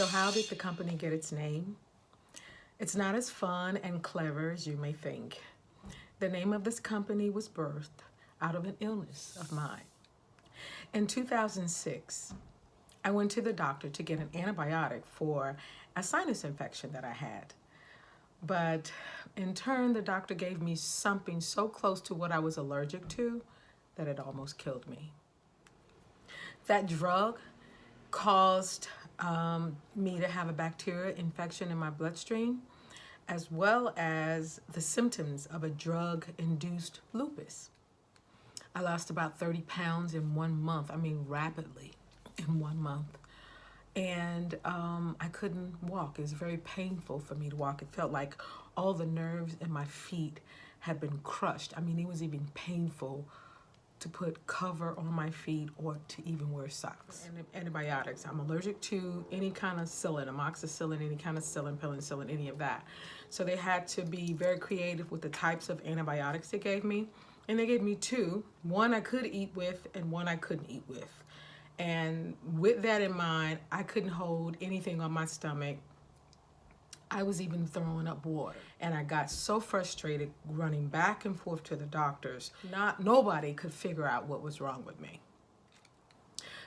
So how did the company get its name? It's not as fun and clever as you may think. The name of this company was birthed out of an illness of mine. In 2006, I went to the doctor to get an antibiotic for a sinus infection that I had. But in turn, the doctor gave me something so close to what I was allergic to that it almost killed me. That drug caused me to have a bacteria infection in my bloodstream, as well as the symptoms of a drug-induced lupus. I lost about 30 pounds in 1 month. I mean, rapidly in 1 month. And I couldn't walk. It was very painful for me to walk. It felt like all the nerves in my feet had been crushed. I mean, it was even painful to put cover on my feet or to even wear socks. And antibiotics, I'm allergic to any kind of psyllin, amoxicillin, any kind of psyllin, penicillin, any of that. So they had to be very creative with the types of antibiotics they gave me. And they gave me two. One I could eat with and one I couldn't eat with. And with that in mind, I couldn't hold anything on my stomach. I was even throwing up water. And I got so frustrated running back and forth to the doctors. Nobody could figure out what was wrong with me.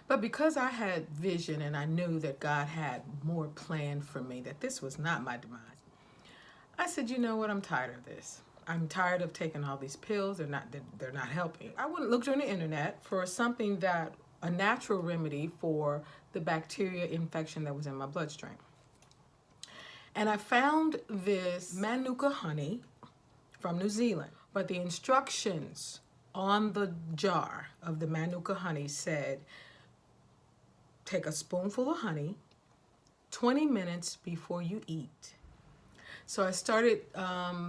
But because I had vision and I knew that God had more planned for me, that this was not my demise, I said, you know what, I'm tired of this. I'm tired of taking all these pills. They're not helping. I went and looked on the internet for something that, a natural remedy for the bacteria infection that was in my bloodstream. And I found this Manuka honey from New Zealand. But the instructions on the jar of the Manuka honey said, take a spoonful of honey 20 minutes before you eat. So I started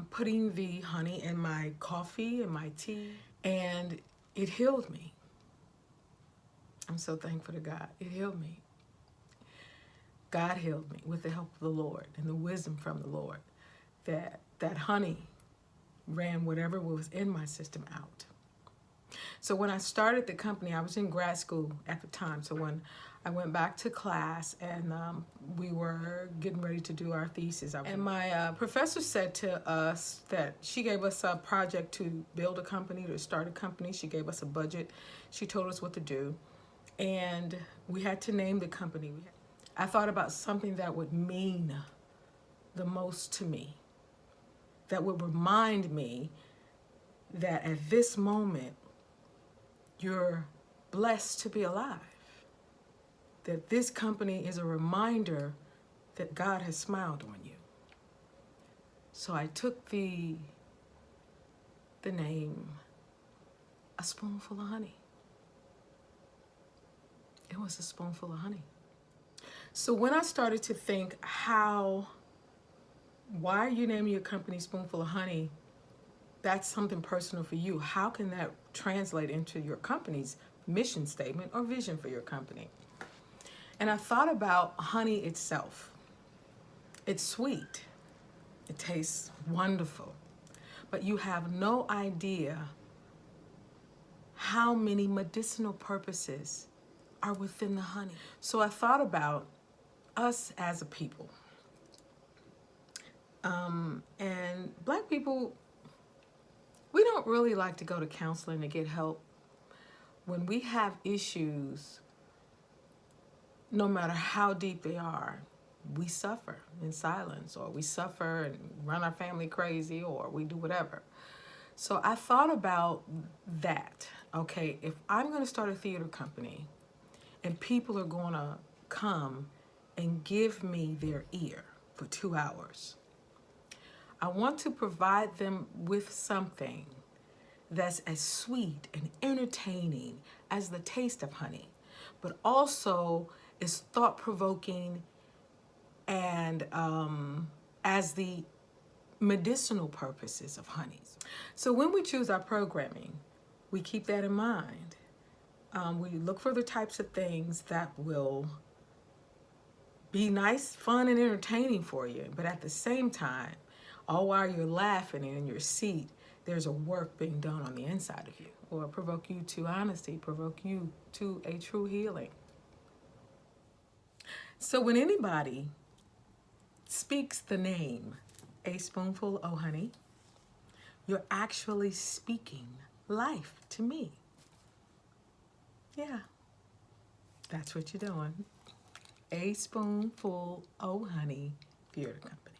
putting the honey in my coffee and my tea, and it healed me. I'm so thankful to God. It healed me. God healed me with the help of the Lord and the wisdom from the Lord. That honey ran whatever was in my system out. So when I started the company, I was in grad school at the time. So when I went back to class and we were getting ready to do our thesis, and my professor said to us that she gave us a project to build a company, to start a company. She gave us a budget. She told us what to do. And we had to name the company. I thought about something that would mean the most to me, that would remind me that at this moment, you're blessed to be alive. That this company is a reminder that God has smiled on you. So I took the name, A Spoonful of Honey. It was a spoonful of honey. So when I started to think why are you naming your company Spoonful of Honey? That's something personal for you. How can that translate into your company's mission statement or vision for your company? And I thought about honey itself. It's sweet. It tastes wonderful. But you have no idea how many medicinal purposes are within the honey. So I thought about us as a people. And Black people, we don't really like to go to counseling to get help. When we have issues, no matter how deep they are, we suffer in silence, or we suffer and run our family crazy, or we do whatever. So I thought about that. Okay, if I'm going to start a theater company and people are going to come and give me their ear for 2 hours, I want to provide them with something that's as sweet and entertaining as the taste of honey, but also is thought-provoking and as the medicinal purposes of honeys. So when we choose our programming, we keep that in mind. We look for the types of things that will be nice, fun, and entertaining for you, but at the same time, all while you're laughing in your seat, there's a work being done on the inside of you, or provoke you to honesty, provoke you to a true healing. So when anybody speaks the name A Spoonful of Honey, you're actually speaking life to me. Yeah, that's what you're doing. A Spoonful of Honey Theater Company.